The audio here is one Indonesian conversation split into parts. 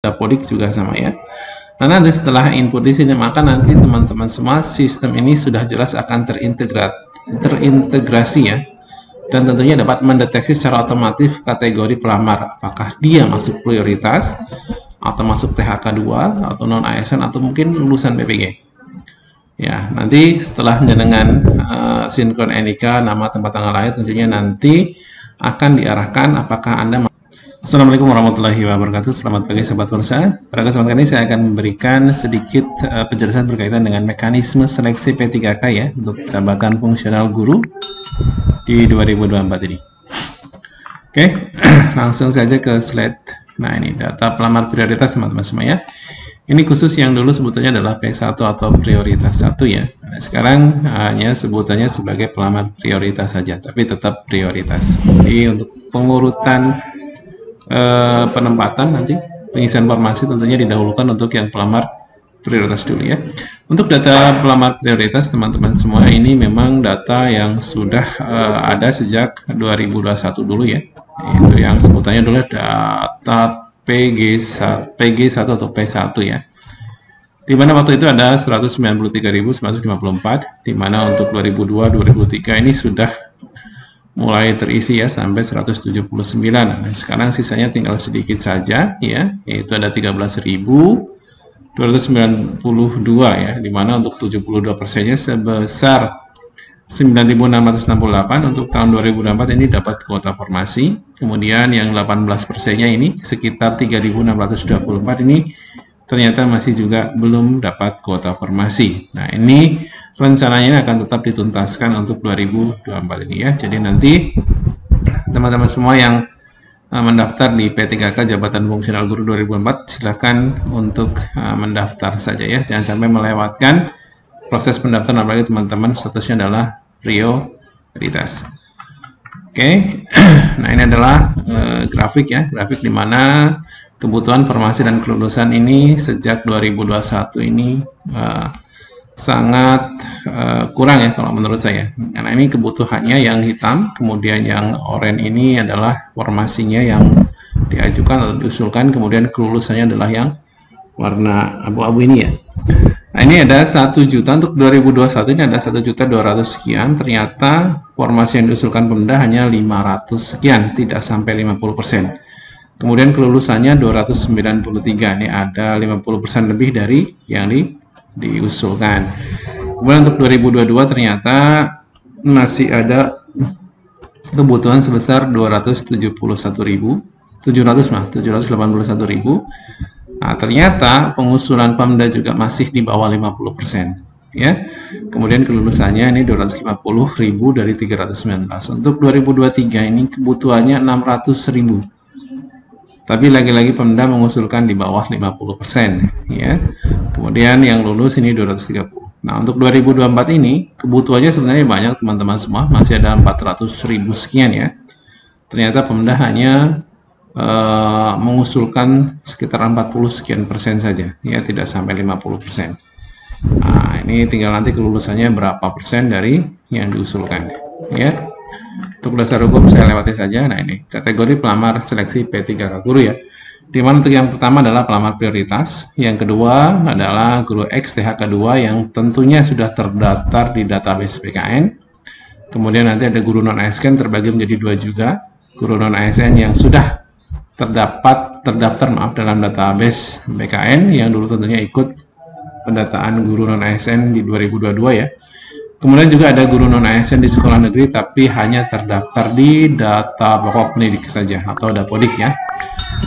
Dapodik juga sama ya. Nah, nanti setelah input di sini, maka nanti teman-teman semua sistem ini sudah jelas akan terintegrasi ya. Dan tentunya dapat mendeteksi secara otomatis kategori pelamar, apakah dia masuk prioritas, atau masuk THK 2, atau non-ASN, atau mungkin lulusan PPG. Ya, nanti setelah dengan sinkron NIK, nama, tempat, tanggal lahir, tentunya nanti akan diarahkan apakah Anda. Assalamualaikum warahmatullahi wabarakatuh. Selamat pagi sahabat Forsa. Pada kesempatan ini saya akan memberikan sedikit penjelasan berkaitan dengan mekanisme seleksi P3K ya untuk jabatan fungsional guru di 2024 ini. Oke, langsung saja ke slide. Nah, ini data pelamar prioritas teman-teman semua ya. Ini khusus yang dulu sebutannya adalah P1 atau prioritas 1 ya. Nah, sekarang hanya sebutannya sebagai pelamar prioritas saja, tapi tetap prioritas. Jadi untuk pengurutan penempatan nanti pengisian informasi tentunya didahulukan untuk yang pelamar prioritas dulu ya. Untuk data pelamar prioritas teman-teman semua ini memang data yang sudah ada sejak 2021 dulu ya. Itu yang sebutannya dulu data PG1 atau P1 ya. Di mana waktu itu ada 193.954, di mana untuk 2002-2003 ini sudah mulai terisi ya sampai 179. Nah, sekarang sisanya tinggal sedikit saja ya, yaitu ada 13.292 ya, di mana untuk 72%-nya sebesar 9.668. Untuk tahun 2024 ini dapat kuota formasi. Kemudian yang 18%-nya ini sekitar 3.624 ini ternyata masih juga belum dapat kuota formasi. Nah, ini rencananya akan tetap dituntaskan untuk 2024 ini ya. Jadi nanti teman-teman semua yang mendaftar di P3K Jabatan Fungsional Guru 2024 silahkan untuk mendaftar saja ya. Jangan sampai melewatkan proses pendaftaran, apalagi teman-teman statusnya adalah prioritas. Oke, nah ini adalah grafik ya, grafik di mana kebutuhan formasi dan kelulusan ini sejak 2021 ini sangat kurang ya kalau menurut saya. Karena ini kebutuhannya yang hitam, kemudian yang oranye ini adalah formasinya yang diajukan atau diusulkan, kemudian kelulusannya adalah yang warna abu-abu ini ya. Nah, ini ada 1 juta untuk 2021 ini ada 1.200.000 sekian. Ternyata formasi yang diusulkan Pemda hanya 500 sekian, tidak sampai 50%. Kemudian kelulusannya 293, ini ada 50% lebih dari yang diusulkan. Kemudian untuk 2022 ternyata masih ada kebutuhan sebesar 781.000. Nah, ternyata pengusulan Pemda juga masih di bawah 50% ya. Kemudian kelulusannya ini 250.000 dari 319. Untuk 2023 ini kebutuhannya 600.000. Tapi lagi-lagi Pemda mengusulkan di bawah 50% ya. Kemudian yang lulus ini 230. Nah, untuk 2024 ini kebutuhannya sebenarnya banyak teman-teman semua, masih ada 400.000 sekian ya. Ternyata Pemda hanya mengusulkan sekitar 40 sekian persen saja ya, tidak sampai 50%. Nah, ini tinggal nanti kelulusannya berapa persen dari yang diusulkan ya. Untuk dasar hukum saya lewati saja. Nah, ini kategori pelamar seleksi P3K guru ya. Di mana untuk yang pertama adalah pelamar prioritas, yang kedua adalah guru X THK 2 yang tentunya sudah terdaftar di database PKN. Kemudian nanti ada guru non-ASN terbagi menjadi 2 juga. Guru non-ASN yang sudah terdaftar dalam database BKN yang dulu tentunya ikut pendataan guru non-ASN di 2022 ya. Kemudian juga ada guru non-ASN di sekolah negeri tapi hanya terdaftar di data pokok pendidik saja atau Dapodik ya.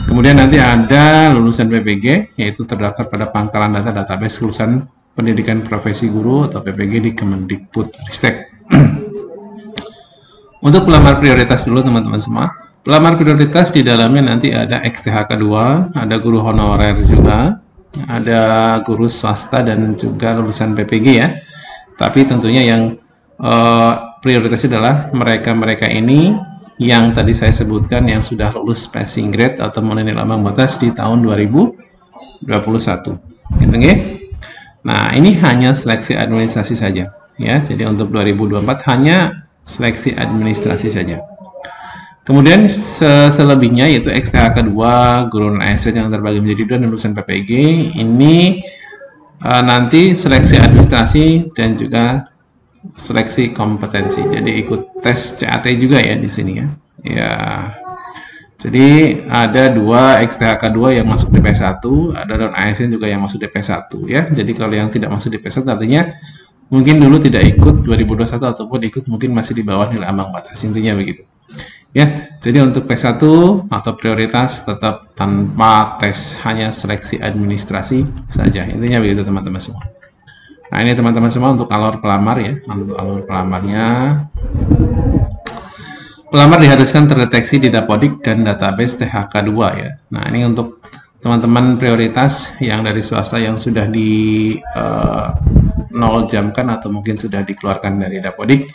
Kemudian nanti ada lulusan PPG yaitu terdaftar pada pangkalan data database lulusan pendidikan profesi guru atau PPG di Kemendikbudristek. Untuk pelamar prioritas dulu teman-teman semua. Pelamar prioritas di dalamnya nanti ada XTHK 2, ada guru honorer juga, ada guru swasta dan juga lulusan PPG ya. Tapi tentunya yang prioritasnya adalah mereka-mereka ini yang tadi saya sebutkan yang sudah lulus passing grade atau memenuhi ambang batas di tahun 2021. Gitu ya. Nah, ini hanya seleksi administrasi saja ya. Jadi untuk 2024 hanya seleksi administrasi saja. Kemudian selebihnya yaitu XTHK 2, guru non ASN yang terbagi menjadi 2 dan lulusan PPG ini nanti seleksi administrasi dan juga seleksi kompetensi. Jadi ikut tes CAT juga ya di sini ya. Ya. Jadi ada 2 XTHK 2 yang masuk DP1, ada non ASN juga yang masuk DP1 ya. Jadi kalau yang tidak masuk DP1 artinya mungkin dulu tidak ikut 2021 ataupun ikut mungkin masih di bawah nilai ambang batas, intinya begitu. Ya, jadi untuk P1 atau prioritas tetap tanpa tes, hanya seleksi administrasi saja. Intinya begitu teman-teman semua. Nah, ini teman-teman semua untuk alur pelamar ya. Untuk alur pelamarnya, pelamar diharuskan terdeteksi di Dapodik dan database THK2 ya. Nah, ini untuk teman-teman prioritas yang dari swasta yang sudah di 0 jamkan atau mungkin sudah dikeluarkan dari Dapodik.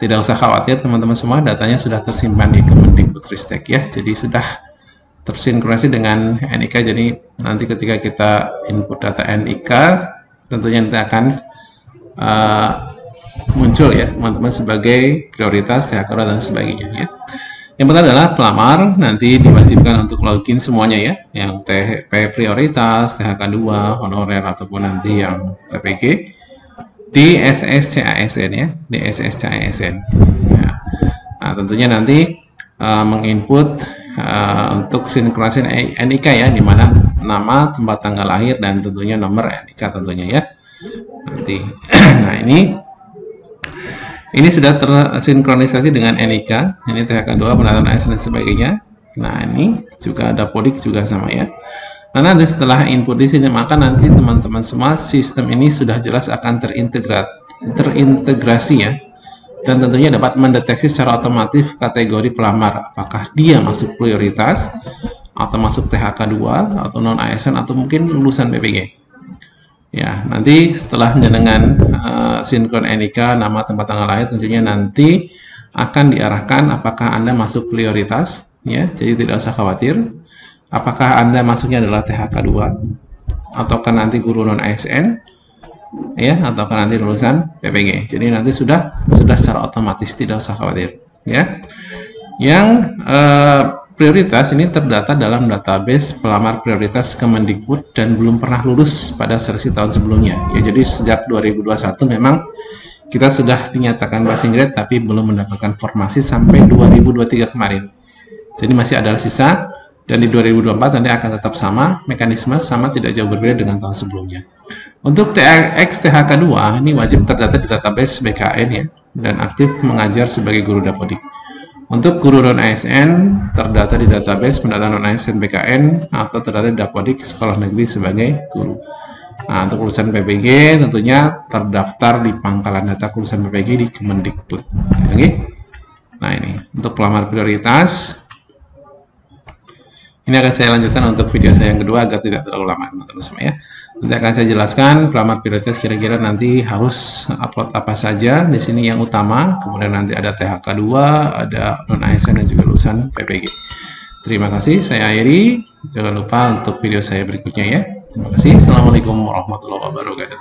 Tidak usah khawatir teman-teman semua, datanya sudah tersimpan di Kemendikbudristek ya. Jadi sudah tersinkronisasi dengan NIK. Jadi nanti ketika kita input data NIK, tentunya nanti akan muncul ya teman-teman sebagai prioritas, THK dan sebagainya ya. Yang pertama adalah pelamar nanti diwajibkan untuk login semuanya ya, yang TP prioritas, THK2, honorer ataupun nanti yang PPG. Di SSCASN ya, di SSCASN ya. Nah, tentunya nanti menginput untuk sinkronisasi NIK ya, di mana nama, tempat tanggal lahir dan tentunya nomor NIK tentunya ya. Nanti nah ini sudah tersinkronisasi dengan NIK, ini THK2, pendataan ASN dan sebagainya. Nah, ini juga ada Dapodik juga sama ya. Nah, nanti setelah input di sini, maka nanti teman-teman semua sistem ini sudah jelas akan terintegrasi ya, dan tentunya dapat mendeteksi secara otomatis kategori pelamar, apakah dia masuk prioritas atau masuk THK2 atau non ASN atau mungkin lulusan PPG. Ya, nanti setelah dengan sinkron NIK, nama, tempat tanggal lahir, tentunya nanti akan diarahkan apakah Anda masuk prioritas ya, jadi tidak usah khawatir. Apakah Anda masuknya adalah THK2 ataukah nanti guru non ASN ya, ataukah nanti lulusan PPG. Jadi nanti sudah secara otomatis, tidak usah khawatir ya. Yang prioritas ini terdata dalam database pelamar prioritas Kemendikbud dan belum pernah lulus pada seleksi tahun sebelumnya ya. Jadi sejak 2021 memang kita sudah dinyatakan passing grade tapi belum mendapatkan formasi sampai 2023 kemarin. Jadi masih ada sisa. Dan di 2024 nanti akan tetap sama, mekanisme sama, tidak jauh berbeda dengan tahun sebelumnya. Untuk XTHK2 ini wajib terdata di database BKN ya, dan aktif mengajar sebagai guru Dapodik. Untuk guru non ASN terdata di database pendataan non ASN BKN atau terdata di Dapodik sekolah negeri sebagai guru. Nah, untuk lulusan PPG tentunya terdaftar di pangkalan data lulusan PPG di Kemendikbud. Oke. Nah, ini untuk pelamar prioritas. Ini akan saya lanjutkan untuk video saya yang kedua agar tidak terlalu lama teman-teman semua ya. Nanti akan saya jelaskan pelamar prioritas kira-kira nanti harus upload apa saja. Di sini yang utama, kemudian nanti ada THK2, ada non ASN dan juga lulusan PPG. Terima kasih, saya akhiri. Jangan lupa untuk video saya berikutnya ya. Terima kasih. Assalamualaikum warahmatullahi wabarakatuh.